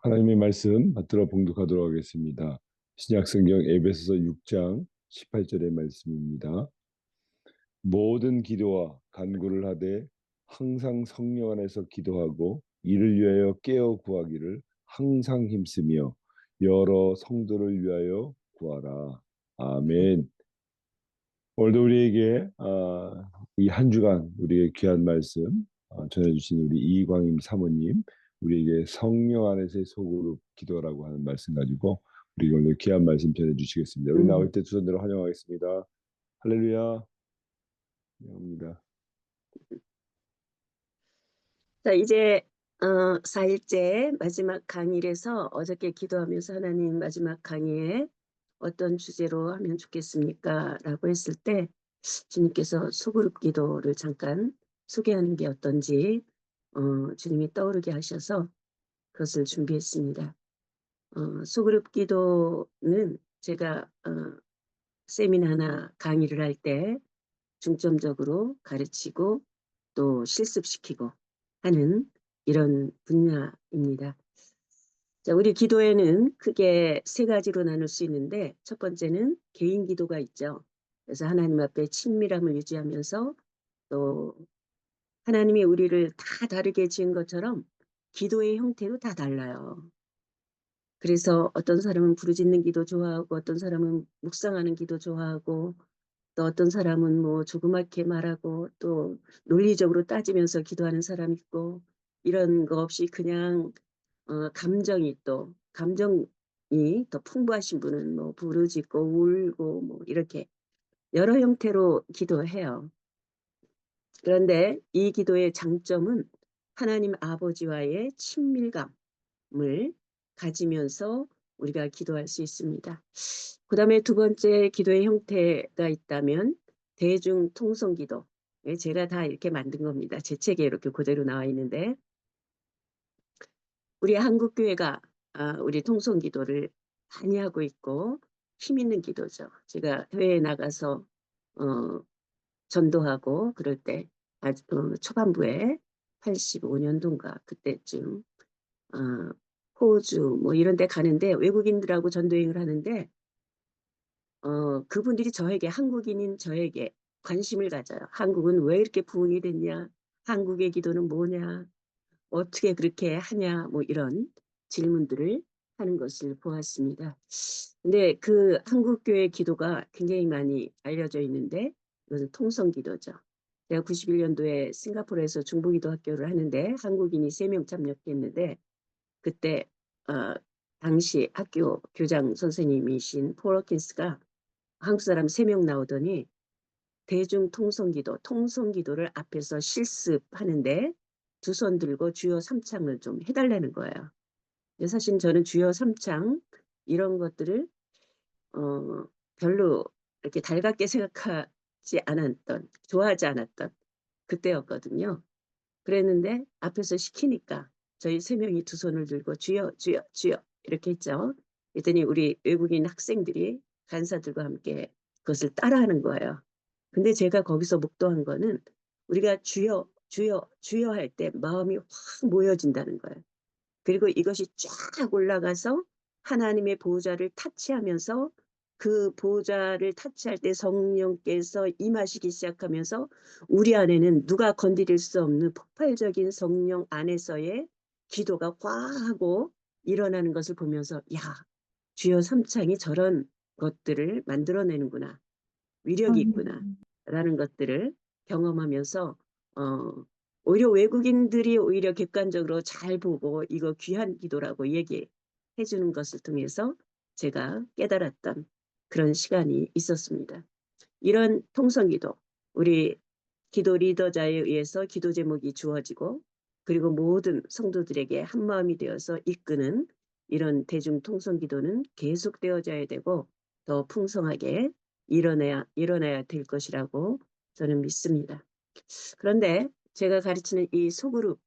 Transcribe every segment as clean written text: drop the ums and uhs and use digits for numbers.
하나님의 말씀 받들어 봉독하도록 하겠습니다. 신약성경 에베소서 6장 18절의 말씀입니다. 모든 기도와 간구를 하되 항상 성령 안에서 기도하고 이를 위하여 깨어 구하기를 항상 힘쓰며 여러 성도를 위하여 구하라. 아멘. 오늘도 우리에게 이 한 주간 우리의 귀한 말씀 전해주신 우리 이광임 사모님, 우리에게 성령 안에서의 소그룹 기도라고 하는 말씀 가지고 우리 오늘 귀한 말씀 전해주시겠습니다. 우리 나올 때 두 손으로 환영하겠습니다. 할렐루야. 감사합니다. 자, 이제 4일째 마지막 강의에서 어저께 기도하면서 하나님 마지막 강의에 어떤 주제로 하면 좋겠습니까? 라고 했을 때 주님께서 소그룹 기도를 잠깐 소개하는 게 어떤지 주님이 떠오르게 하셔서 그것을 준비했습니다. 소그룹 기도는 제가 세미나나 강의를 할 때 중점적으로 가르치고 또 실습시키고 하는 이런 분야입니다. 자, 우리 기도에는 크게 세 가지로 나눌 수 있는데 첫 번째는 개인 기도가 있죠. 그래서 하나님 앞에 친밀함을 유지하면서 또 하나님이 우리를 다 다르게 지은 것처럼 기도의 형태도 다 달라요. 그래서 어떤 사람은 부르짖는 기도 좋아하고 어떤 사람은 묵상하는 기도 좋아하고 또 어떤 사람은 뭐 조그맣게 말하고 또 논리적으로 따지면서 기도하는 사람 있고 이런 거 없이 그냥 감정이 더 풍부하신 분은 뭐 부르짖고 울고 뭐 이렇게 여러 형태로 기도해요. 그런데 이 기도의 장점은 하나님 아버지와의 친밀감을 가지면서 우리가 기도할 수 있습니다. 그 다음에 두 번째 기도의 형태가 있다면 대중통성기도. 제가 다 이렇게 만든 겁니다. 제 책에 이렇게 그대로 나와 있는데 우리 한국교회가 우리 통성기도를 많이 하고 있고 힘 있는 기도죠. 제가 해외에 나가서 전도하고 그럴 때 초반부에 85년도인가 그때쯤 호주 뭐 이런 데 가는데 외국인들하고 전도여행을 하는데 그분들이 저에게 한국인인 저에게 관심을 가져요. 한국은 왜 이렇게 부흥이 됐냐? 한국의 기도는 뭐냐? 어떻게 그렇게 하냐? 뭐 이런 질문들을 하는 것을 보았습니다. 근데 그 한국교회 기도가 굉장히 많이 알려져 있는데 이것은 통성기도죠. 제가 91년도에 싱가포르에서 중보기도 학교를 하는데 한국인이 3명 참여했는데 그때 당시 학교 교장 선생님이신 폴 허킨스가 한국 사람 3명 나오더니 대중통성기도, 통성기도를 앞에서 실습하는데 두 손 들고 주여 삼창을 좀 해달라는 거예요. 사실 저는 주여 삼창 이런 것들을 별로 이렇게 달갑게 생각하지 않았던, 좋아하지 않았던 그때였거든요. 그랬는데 앞에서 시키니까 저희 3명이 두 손을 들고 주여 주여 주여 이렇게 했죠. 그랬더니 우리 외국인 학생들이 간사들과 함께 그것을 따라하는 거예요. 근데 제가 거기서 목도한 거는 우리가 주여 주여 주여 할 때 마음이 확 모여진다는 거예요. 그리고 이것이 쫙 올라가서 하나님의 보호자를 타치하면서 그 보호자를 타치할 때 성령께서 임하시기 시작하면서 우리 안에는 누가 건드릴 수 없는 폭발적인 성령 안에서의 기도가 꽉 하고 일어나는 것을 보면서 야, 주여 삼창이 저런 것들을 만들어내는구나. 위력이 있구나. 라는 것들을 경험하면서 오히려 외국인들이 오히려 객관적으로 잘 보고 이거 귀한 기도라고 얘기해 주는 것을 통해서 제가 깨달았던 그런 시간이 있었습니다. 이런 통성기도, 우리 기도 리더자에 의해서 기도 제목이 주어지고 그리고 모든 성도들에게 한마음이 되어서 이끄는 이런 대중 통성기도는 계속되어져야 되고 더 풍성하게 일어나야 될 것이라고 저는 믿습니다. 그런데 제가 가르치는 이 소그룹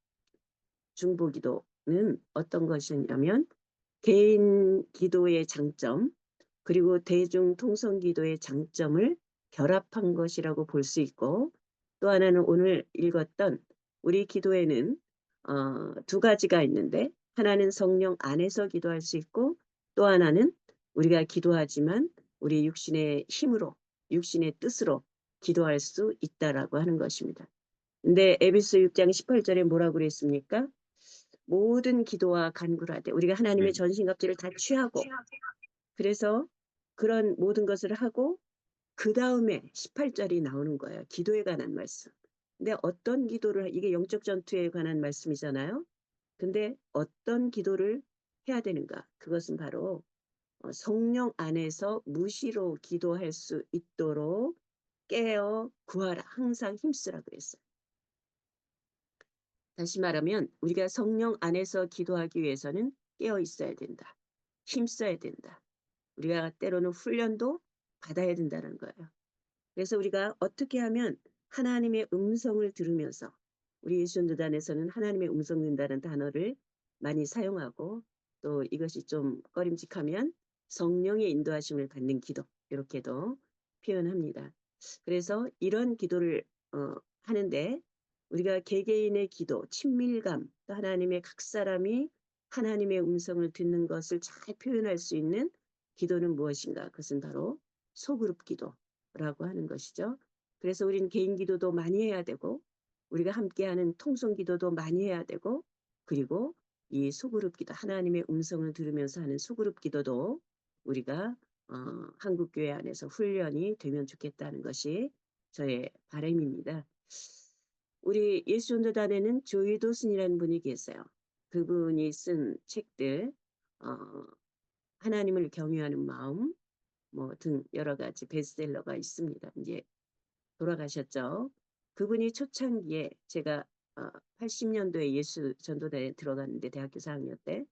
중보기도는 어떤 것이냐면 개인 기도의 장점 그리고 대중 통성 기도의 장점을 결합한 것이라고 볼 수 있고 또 하나는 오늘 읽었던 우리 기도에는 두 가지가 있는데 하나는 성령 안에서 기도할 수 있고 또 하나는 우리가 기도하지만 우리 육신의 힘으로 육신의 뜻으로 기도할 수 있다라고 하는 것입니다. 근데 에베소 6장 18절에 뭐라고 그랬습니까? 모든 기도와 간구를 하되 우리가 하나님의 네. 전신갑주를 다 취하고 그래서 그런 모든 것을 하고 그 다음에 18절이 나오는 거예요. 기도에 관한 말씀. 근데 어떤 기도를 이게 영적 전투에 관한 말씀이잖아요. 근데 어떤 기도를 해야 되는가? 그것은 바로 성령 안에서 무시로 기도할 수 있도록 깨어 구하라. 항상 힘쓰라 그랬어요. 다시 말하면 우리가 성령 안에서 기도하기 위해서는 깨어 있어야 된다. 힘써야 된다. 우리가 때로는 훈련도 받아야 된다는 거예요. 그래서 우리가 어떻게 하면 하나님의 음성을 들으면서 우리 예수전도단에서는 하나님의 음성 듣는다는 단어를 많이 사용하고 또 이것이 좀 꺼림직하면 성령의 인도하심을 받는 기도 이렇게도 표현합니다. 그래서 이런 기도를 하는데 우리가 개개인의 기도, 친밀감, 또 하나님의 각 사람이 하나님의 음성을 듣는 것을 잘 표현할 수 있는 기도는 무엇인가? 그것은 바로 소그룹 기도라고 하는 것이죠. 그래서 우리는 개인 기도도 많이 해야 되고 우리가 함께하는 통성 기도도 많이 해야 되고 그리고 이 소그룹 기도, 하나님의 음성을 들으면서 하는 소그룹 기도도 우리가 한국교회 안에서 훈련이 되면 좋겠다는 것이 저의 바람입니다. 우리 예수전도단에는 조이도슨이라는 분이 계세요. 그분이 쓴 책들 하나님을 경외하는 마음 뭐 등 여러 가지 베스트셀러가 있습니다. 이제 돌아가셨죠. 그분이 초창기에 제가 80년도에 예수 전도대에 들어갔는데 대학교 4학년 때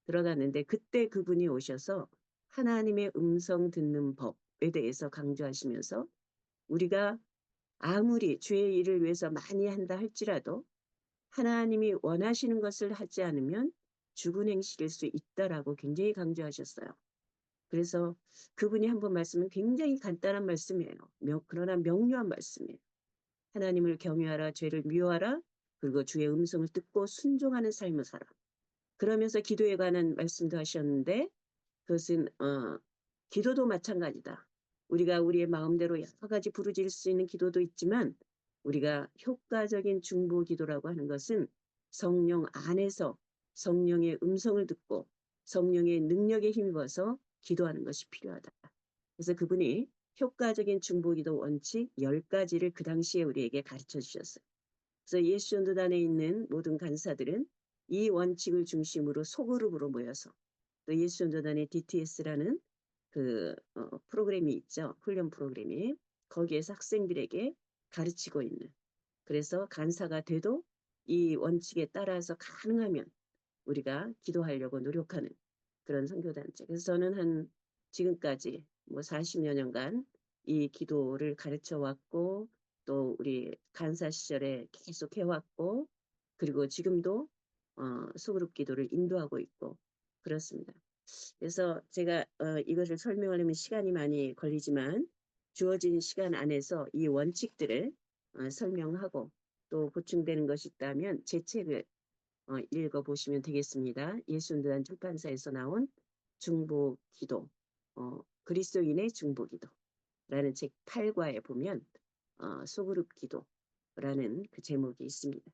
들어갔는데 그때 그분이 오셔서 하나님의 음성 듣는 법에 대해서 강조하시면서 우리가 아무리 주의 일을 위해서 많이 한다 할지라도 하나님이 원하시는 것을 하지 않으면 죽은 행실일 수 있다라고 굉장히 강조하셨어요. 그래서 그분이 한 번 말씀은 굉장히 간단한 말씀이에요. 그러나 명료한 말씀이에요. 하나님을 경외하라, 죄를 미워하라, 그리고 주의 음성을 듣고 순종하는 삶을 살아. 그러면서 기도에 관한 말씀도 하셨는데 그것은 기도도 마찬가지다. 우리가 우리의 마음대로 여러 가지 부르짖을 수 있는 기도도 있지만 우리가 효과적인 중보 기도라고 하는 것은 성령 안에서 성령의 음성을 듣고 성령의 능력에 힘입어서 기도하는 것이 필요하다. 그래서 그분이 효과적인 중보 기도 원칙 10가지를 그 당시에 우리에게 가르쳐 주셨어요. 그래서 예수전도단에 있는 모든 간사들은 이 원칙을 중심으로 소그룹으로 모여서 또 예수전도단의 DTS라는 그 프로그램이 있죠. 훈련 프로그램이 거기에서 학생들에게 가르치고 있는 그래서 간사가 돼도 이 원칙에 따라서 가능하면 우리가 기도하려고 노력하는 그런 선교단체. 그래서 저는 한 지금까지 뭐 40여 년간 이 기도를 가르쳐 왔고 또 우리 간사 시절에 계속 해왔고 그리고 지금도 소그룹 기도를 인도하고 있고 그렇습니다. 그래서 제가 이것을 설명하려면 시간이 많이 걸리지만 주어진 시간 안에서 이 원칙들을 설명하고 또 보충되는 것이 있다면 제 책을 읽어보시면 되겠습니다. 예수전도단 출판사에서 나온 중보기도, 그리스도인의 중보기도라는 책 8과에 보면 소그룹 기도라는 그 제목이 있습니다.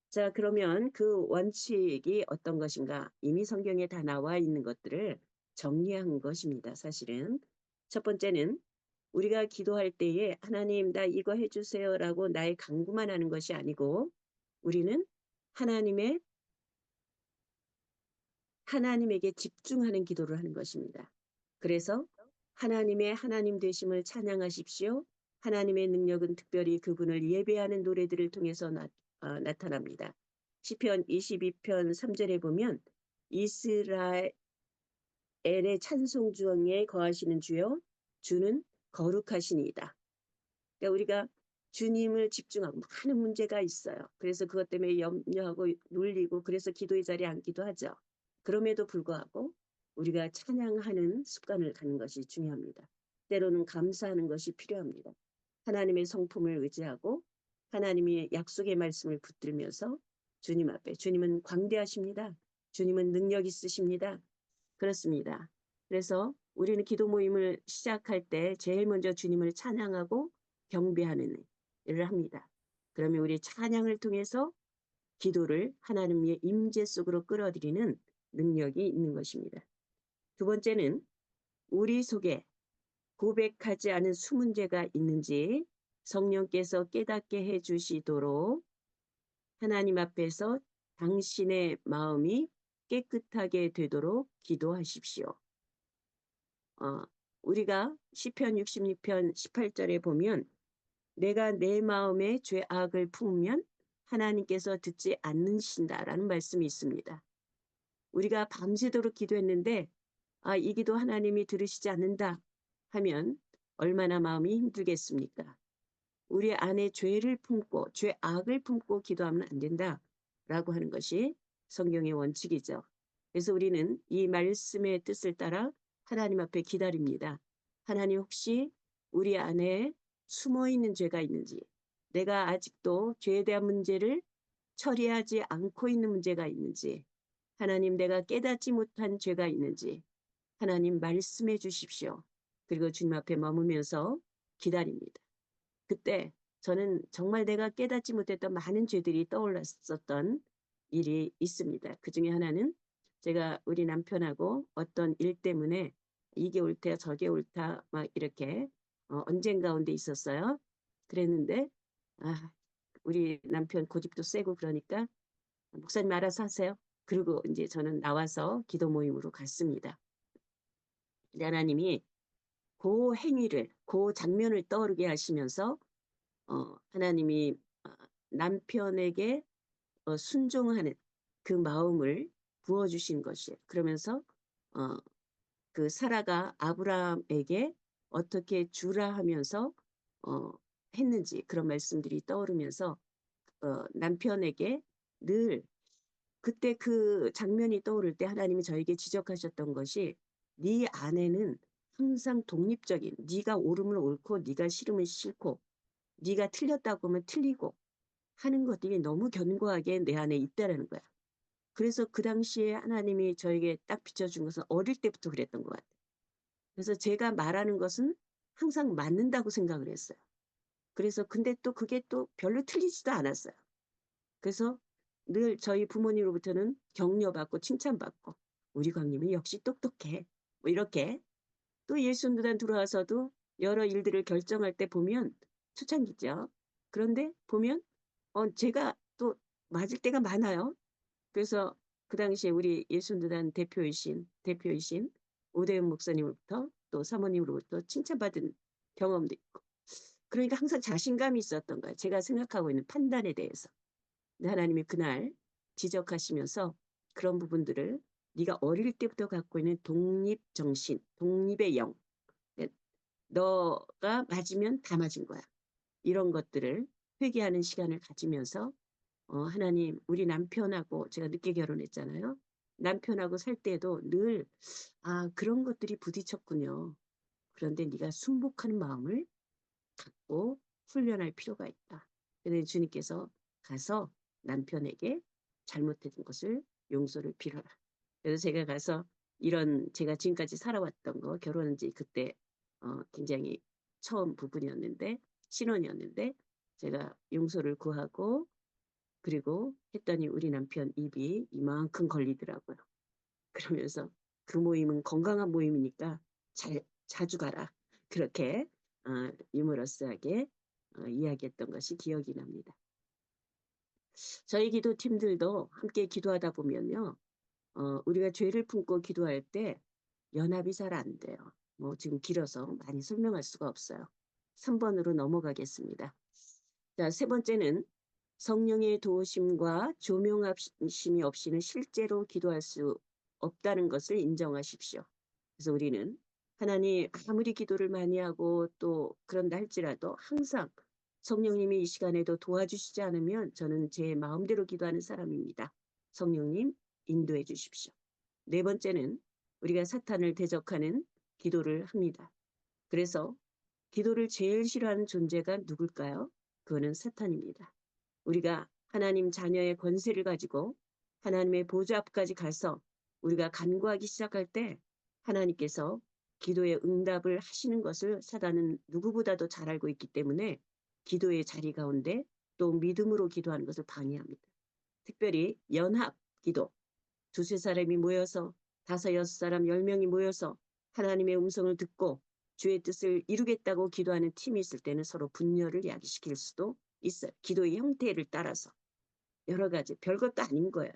자, 그러면 그 원칙이 어떤 것인가? 이미 성경에 다 나와 있는 것들을 정리한 것입니다. 사실은 첫 번째는 우리가 기도할 때에 하나님 나 이거 해주세요라고 나의 간구만 하는 것이 아니고 우리는 하나님에게 집중하는 기도를 하는 것입니다. 그래서 하나님의 하나님 되심을 찬양하십시오. 하나님의 능력은 특별히 그분을 예배하는 노래들을 통해서 나타납니다. 시편 22편 3절에 보면 이스라엘의 찬송 중에 거하시는 주여 주는 거룩하시니이다. 그러니까 우리가 주님을 집중하고 많은 문제가 있어요. 그래서 그것 때문에 염려하고 눌리고 그래서 기도의 자리에 앉기도 하죠. 그럼에도 불구하고 우리가 찬양하는 습관을 갖는 것이 중요합니다. 때로는 감사하는 것이 필요합니다. 하나님의 성품을 의지하고 하나님의 약속의 말씀을 붙들면서 주님 앞에 주님은 광대하십니다. 주님은 능력 있으십니다. 그렇습니다. 그래서 우리는 기도 모임을 시작할 때 제일 먼저 주님을 찬양하고 경배하는 일을 합니다. 그러면 우리 찬양을 통해서 기도를 하나님의 임재 속으로 끌어들이는 능력이 있는 것입니다. 두 번째는 우리 속에 고백하지 않은 숨은 죄가 있는지 성령께서 깨닫게 해주시도록 하나님 앞에서 당신의 마음이 깨끗하게 되도록 기도하십시오. 우리가 시편 66편 18절에 보면 내가 내 마음에 죄악을 품으면 하나님께서 듣지 않으신다라는 말씀이 있습니다. 우리가 밤새도록 기도했는데 이 기도 하나님이 들으시지 않는다 하면 얼마나 마음이 힘들겠습니까? 우리 안에 죄를 품고 죄악을 품고 기도하면 안 된다라고 하는 것이 성경의 원칙이죠. 그래서 우리는 이 말씀의 뜻을 따라 하나님 앞에 기다립니다. 하나님 혹시 우리 안에 숨어있는 죄가 있는지, 내가 아직도 죄에 대한 문제를 처리하지 않고 있는 문제가 있는지, 하나님 내가 깨닫지 못한 죄가 있는지 하나님 말씀해 주십시오. 그리고 주님 앞에 머무면서 기다립니다. 그때 저는 정말 내가 깨닫지 못했던 많은 죄들이 떠올랐었던 일이 있습니다. 그 중에 하나는 제가 우리 남편하고 어떤 일 때문에 이게 옳다 저게 옳다 막 이렇게 언쟁 가운데 있었어요. 그랬는데 우리 남편 고집도 세고 그러니까 목사님 알아서 하세요. 그리고 이제 저는 나와서 기도 모임으로 갔습니다. 하나님이 그 행위를, 그 장면을 떠오르게 하시면서 하나님이 남편에게 순종하는 그 마음을 부어주신 것이에요. 그러면서 그 사라가 아브라함에게 어떻게 주라 하면서 했는지 그런 말씀들이 떠오르면서 남편에게 늘 그때 그 장면이 떠오를 때 하나님이 저에게 지적하셨던 것이 네 아내는 항상 독립적인 네가 옳으면 옳고 네가 싫으면 싫고 네가 틀렸다고 하면 틀리고 하는 것들이 너무 견고하게 내 안에 있다라는 거야. 그래서 그 당시에 하나님이 저에게 딱 비춰준 것은 어릴 때부터 그랬던 것 같아요. 그래서 제가 말하는 것은 항상 맞는다고 생각을 했어요. 그래서 근데 또 그게 또 별로 틀리지도 않았어요. 그래서 늘 저희 부모님으로부터는 격려받고 칭찬받고 우리 광님이 역시 똑똑해. 뭐 이렇게 또 예수님단 들어와서도 여러 일들을 결정할 때 보면 초창기죠. 그런데 보면 제가 또 맞을 때가 많아요. 그래서 그 당시에 우리 예순두단 대표이신 오대훈 목사님으로부터 또 사모님으로부터 칭찬받은 경험도 있고 그러니까 항상 자신감이 있었던 거예요. 제가 생각하고 있는 판단에 대해서. 근데 하나님이 그날 지적하시면서 그런 부분들을 네가 어릴 때부터 갖고 있는 독립정신, 독립의 영 너가 맞으면 다 맞은 거야. 이런 것들을 회개하는 시간을 가지면서 하나님 우리 남편하고 제가 늦게 결혼했잖아요. 남편하고 살 때도 늘 그런 것들이 부딪혔군요. 그런데 네가 순복하는 마음을 갖고 훈련할 필요가 있다. 그런데 주님께서 가서 남편에게 잘못된 것을 용서를 빌어라. 그래서 제가 가서 이런 제가 지금까지 살아왔던 거 결혼한 지 그때 굉장히 처음 부분이었는데 신혼이었는데 제가 용서를 구하고 그리고 했더니 우리 남편 입이 이만큼 걸리더라고요. 그러면서 그 모임은 건강한 모임이니까 자주 가라. 그렇게 유머러스하게 이야기했던 것이 기억이 납니다. 저희 기도팀들도 함께 기도하다 보면요. 우리가 죄를 품고 기도할 때 연합이 잘 안 돼요. 뭐 지금 길어서 많이 설명할 수가 없어요. 3번으로 넘어가겠습니다. 자, 세 번째는 성령의 도우심과 조명하심이 없이는 실제로 기도할 수 없다는 것을 인정하십시오. 그래서 우리는 하나님 아무리 기도를 많이 하고 또 그런다 할지라도 항상 성령님이 이 시간에도 도와주시지 않으면 저는 제 마음대로 기도하는 사람입니다. 성령님 인도해 주십시오. 네 번째는 우리가 사탄을 대적하는 기도를 합니다. 그래서 기도를 제일 싫어하는 존재가 누굴까요? 그거는 사탄입니다. 우리가 하나님 자녀의 권세를 가지고 하나님의 보좌 앞까지 가서 우리가 간구하기 시작할 때 하나님께서 기도의 응답을 하시는 것을 사단은 누구보다도 잘 알고 있기 때문에 기도의 자리 가운데 또 믿음으로 기도하는 것을 방해합니다. 특별히 연합 기도, 두세 사람이 모여서 다섯 여섯 사람 10명이 모여서 하나님의 음성을 듣고 주의 뜻을 이루겠다고 기도하는 팀이 있을 때는 서로 분열을 야기시킬 수도 있어요. 기도의 형태를 따라서 여러 가지 별것도 아닌 거예요.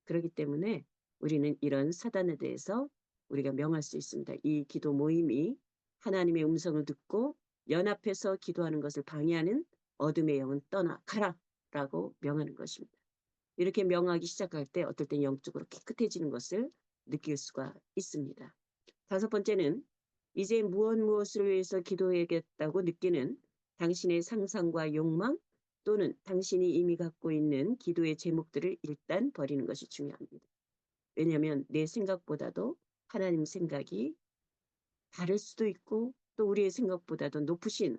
그렇기 때문에 우리는 이런 사단에 대해서 우리가 명할 수 있습니다. 이 기도 모임이 하나님의 음성을 듣고 연합해서 기도하는 것을 방해하는 어둠의 영은 떠나가라 라고 명하는 것입니다. 이렇게 명하기 시작할 때 어떨 땐 영적으로 깨끗해지는 것을 느낄 수가 있습니다. 다섯 번째는 이제 무엇을 위해서 기도해야겠다고 느끼는 당신의 상상과 욕망 또는 당신이 이미 갖고 있는 기도의 제목들을 일단 버리는 것이 중요합니다. 왜냐하면 내 생각보다도 하나님 생각이 다를 수도 있고 또 우리의 생각보다도 높으신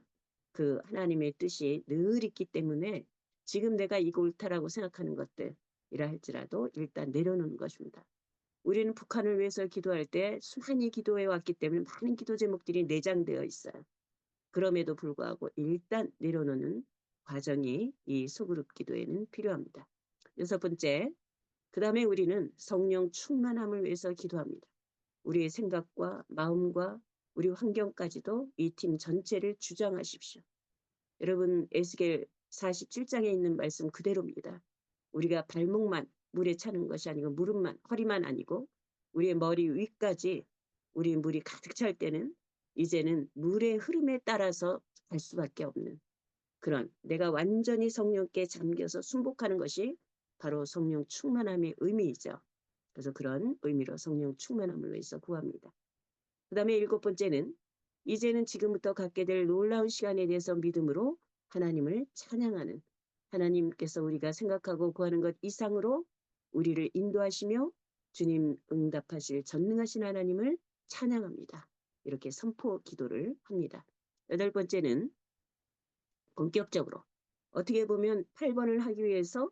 그 하나님의 뜻이 늘 있기 때문에 지금 내가 이거 옳다라고 생각하는 것들이라 할지라도 일단 내려놓는 것입니다. 우리는 북한을 위해서 기도할 때 수많이 기도해 왔기 때문에 많은 기도 제목들이 내장되어 있어요. 그럼에도 불구하고 일단 내려놓는 과정이 이 소그룹 기도에는 필요합니다. 여섯 번째, 그 다음에 우리는 성령 충만함을 위해서 기도합니다. 우리의 생각과 마음과 우리 환경까지도 이 팀 전체를 주장하십시오. 여러분 에스겔 47장에 있는 말씀 그대로입니다. 우리가 발목만 물에 차는 것이 아니고 무릎만 허리만 아니고 우리의 머리 위까지 우리 물이 가득 찰 때는 이제는 물의 흐름에 따라서 갈 수밖에 없는 그런 내가 완전히 성령께 잠겨서 순복하는 것이 바로 성령 충만함의 의미이죠. 그래서 그런 의미로 성령 충만함을 위해서 구합니다. 그 다음에 일곱 번째는 이제는 지금부터 갖게 될 놀라운 시간에 대해서 믿음으로 하나님을 찬양하는 하나님께서 우리가 생각하고 구하는 것 이상으로 우리를 인도하시며 주님 응답하실 전능하신 하나님을 찬양합니다. 이렇게 선포 기도를 합니다. 여덟 번째는 본격적으로 어떻게 보면 8번을 하기 위해서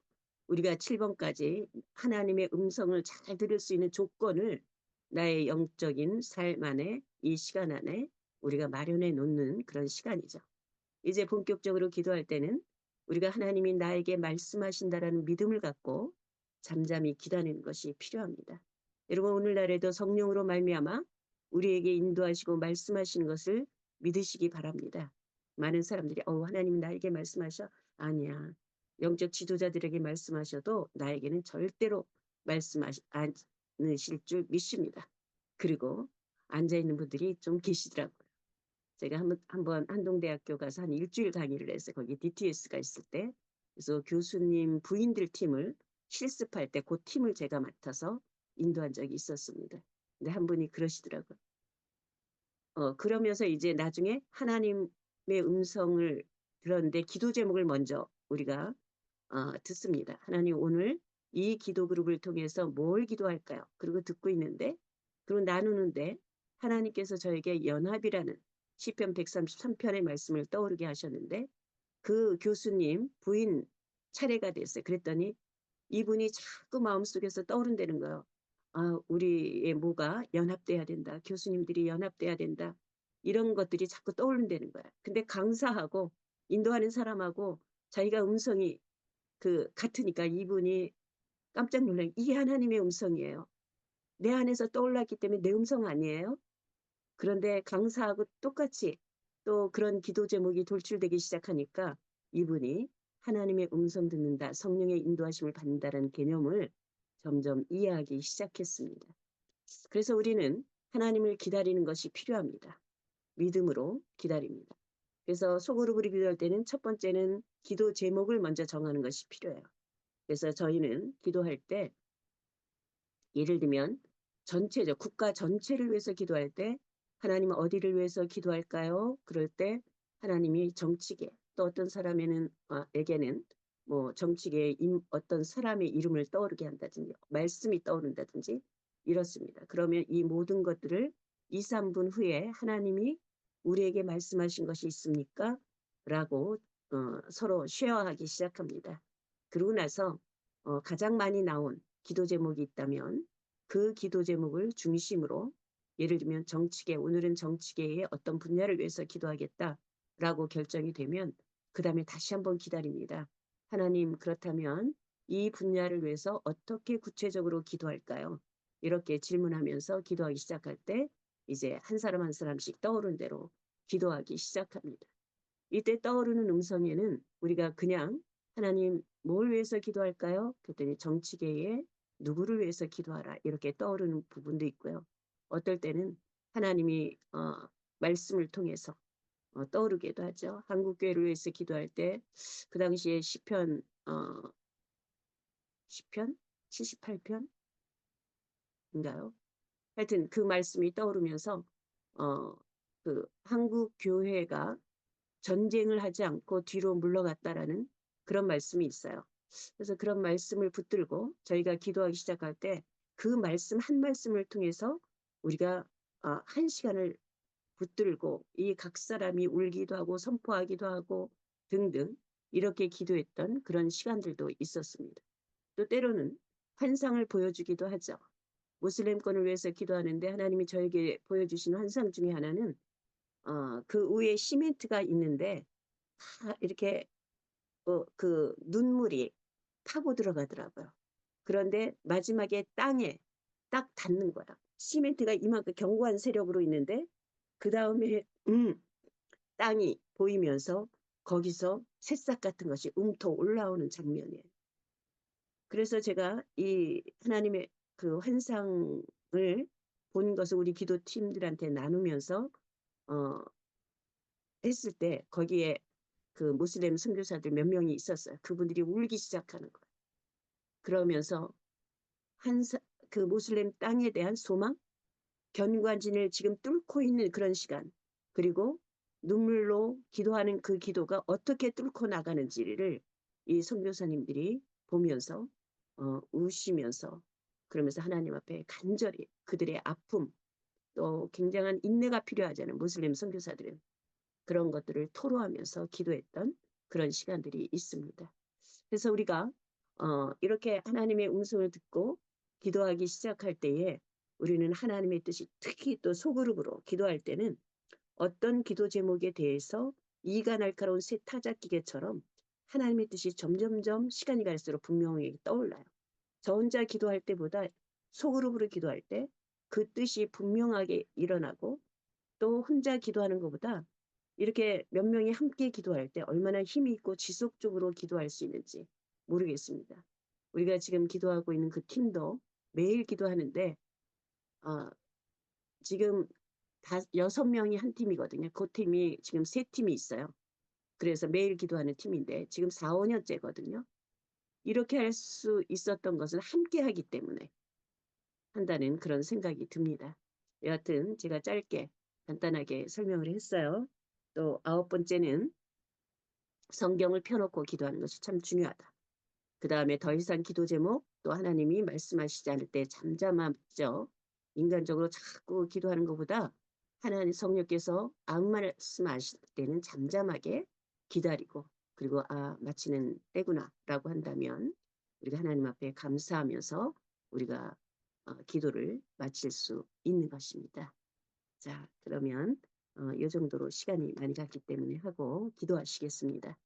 우리가 7번까지 하나님의 음성을 잘 들을 수 있는 조건을 나의 영적인 삶 안에 이 시간 안에 우리가 마련해 놓는 그런 시간이죠. 이제 본격적으로 기도할 때는 우리가 하나님이 나에게 말씀하신다라는 믿음을 갖고 잠잠히 기다리는 것이 필요합니다. 여러분 오늘날에도 성령으로 말미암아 우리에게 인도하시고 말씀하시는 것을 믿으시기 바랍니다. 많은 사람들이 하나님 나에게 말씀하셔. 아니야. 영적 지도자들에게 말씀하셔도 나에게는 절대로 말씀하시 않으실 줄 믿습니다. 그리고 앉아있는 분들이 좀 계시더라고요. 제가 한번 한동대학교 가서 한 일주일 강의를 했어요. 거기 DTS가 있을 때. 그래서 교수님 부인들 팀을 실습할 때 그 팀을 제가 맡아서 인도한 적이 있었습니다. 근데 한 분이 그러시더라고요. 그러면서 이제 나중에 하나님의 음성을 들었는데 기도 제목을 먼저 우리가 듣습니다. 하나님 오늘 이 기도 그룹을 통해서 뭘 기도할까요? 그리고 듣고 있는데 그리고 나누는데 하나님께서 저에게 연합이라는 시편 133편의 말씀을 떠오르게 하셨는데 그 교수님 부인 차례가 됐어요. 그랬더니 이분이 자꾸 마음속에서 떠오른다는 거예요. 우리의 뭐가 연합돼야 된다. 교수님들이 연합돼야 된다. 이런 것들이 자꾸 떠오른다는 거야. 근데 강사하고 인도하는 사람하고 자기가 음성이 같으니까 이분이 깜짝 놀라요. 이게 하나님의 음성이에요. 내 안에서 떠올랐기 때문에 내 음성 아니에요? 그런데 강사하고 똑같이 또 그런 기도 제목이 돌출되기 시작하니까 이분이 하나님의 음성 듣는다, 성령의 인도하심을 받는다는 개념을 점점 이해하기 시작했습니다. 그래서 우리는 하나님을 기다리는 것이 필요합니다. 믿음으로 기다립니다. 그래서 소그룹으로 기도할 때는 첫 번째는 기도 제목을 먼저 정하는 것이 필요해요. 그래서 저희는 기도할 때 예를 들면 전체적 국가 전체를 위해서 기도할 때 하나님은 어디를 위해서 기도할까요? 그럴 때 하나님이 정치계 또 어떤 사람에게는 뭐 정치계의 어떤 사람의 이름을 떠오르게 한다든지 말씀이 떠오른다든지 이렇습니다. 그러면 이 모든 것들을 2, 3분 후에 하나님이 우리에게 말씀하신 것이 있습니까? 라고 서로 쉐어하기 시작합니다. 그러고 나서 가장 많이 나온 기도 제목이 있다면 그 기도 제목을 중심으로, 예를 들면 정치계, 오늘은 정치계의 어떤 분야를 위해서 기도하겠다라고 결정이 되면 그 다음에 다시 한번 기다립니다. 하나님, 그렇다면 이 분야를 위해서 어떻게 구체적으로 기도할까요? 이렇게 질문하면서 기도하기 시작할 때 이제 한 사람 한 사람씩 떠오른 대로 기도하기 시작합니다. 이때 떠오르는 음성에는 우리가 그냥 하나님 뭘 위해서 기도할까요? 그랬더니 정치계에 누구를 위해서 기도하라 이렇게 떠오르는 부분도 있고요. 어떨 때는 하나님이 말씀을 통해서 떠오르기도 하죠. 한국교회를 위해서 기도할 때 그 당시에 시편 78편인가요? 하여튼 그 말씀이 떠오르면서 어, 그 한국 교회가 전쟁을 하지 않고 뒤로 물러갔다라는 그런 말씀이 있어요. 그래서 그런 말씀을 붙들고 저희가 기도하기 시작할 때 그 말씀 한 말씀을 통해서 우리가 한 시간을 붙들고 이 각 사람이 울기도 하고 선포하기도 하고 등등 이렇게 기도했던 그런 시간들도 있었습니다. 또 때로는 환상을 보여주기도 하죠. 무슬림권을 위해서 기도하는데 하나님이 저에게 보여주신 환상 중에 하나는 그 위에 시멘트가 있는데 이렇게 그 눈물이 타고 들어가더라고요. 그런데 마지막에 땅에 딱 닿는 거야. 시멘트가 이만큼 견고한 세력으로 있는데 그 다음에 땅이 보이면서 거기서 새싹 같은 것이 움터 올라오는 장면이에요. 그래서 제가 이 하나님의 그 환상을 본 것을 우리 기도팀들한테 나누면서 어, 했을 때 거기에 그 무슬림 선교사들 몇 명이 있었어요. 그분들이 울기 시작하는 거예요. 그러면서 그 무슬림 땅에 대한 소망, 견관진을 지금 뚫고 있는 그런 시간, 그리고 눈물로 기도하는 그 기도가 어떻게 뚫고 나가는지를 이 선교사님들이 보면서 우시면서 그러면서 하나님 앞에 간절히 그들의 아픔, 또 굉장한 인내가 필요하잖아요. 무슬림 선교사들은. 그런 것들을 토로하면서 기도했던 그런 시간들이 있습니다. 그래서 우리가 이렇게 하나님의 음성을 듣고 기도하기 시작할 때에 우리는 하나님의 뜻이 특히 또 소그룹으로 기도할 때는 어떤 기도 제목에 대해서 이가 날카로운 새 타작기계처럼 하나님의 뜻이 점점점 시간이 갈수록 분명히 떠올라요. 저 혼자 기도할 때보다 소그룹으로 기도할 때 그 뜻이 분명하게 일어나고 또 혼자 기도하는 것보다 이렇게 몇 명이 함께 기도할 때 얼마나 힘이 있고 지속적으로 기도할 수 있는지 모르겠습니다. 우리가 지금 기도하고 있는 그 팀도 매일 기도하는데 지금 6명이 한 팀이거든요. 그 팀이 지금 3팀이 있어요. 그래서 매일 기도하는 팀인데 지금 4, 5년째거든요. 이렇게 할 수 있었던 것은 함께 하기 때문에 한다는 그런 생각이 듭니다. 여하튼 제가 짧게 간단하게 설명을 했어요. 또 9번째는 성경을 펴놓고 기도하는 것이 참 중요하다. 그 다음에 더 이상 기도 제목, 또 하나님이 말씀하시지 않을 때 잠잠하죠. 인간적으로 자꾸 기도하는 것보다 하나님 성령께서 아무 말씀하실 때는 잠잠하게 기다리고 그리고 마치는 때구나 라고 한다면 우리가 하나님 앞에 감사하면서 우리가 기도를 마칠 수 있는 것입니다. 자, 그러면 이 정도로 시간이 많이 갔기 때문에 하고 기도하시겠습니다.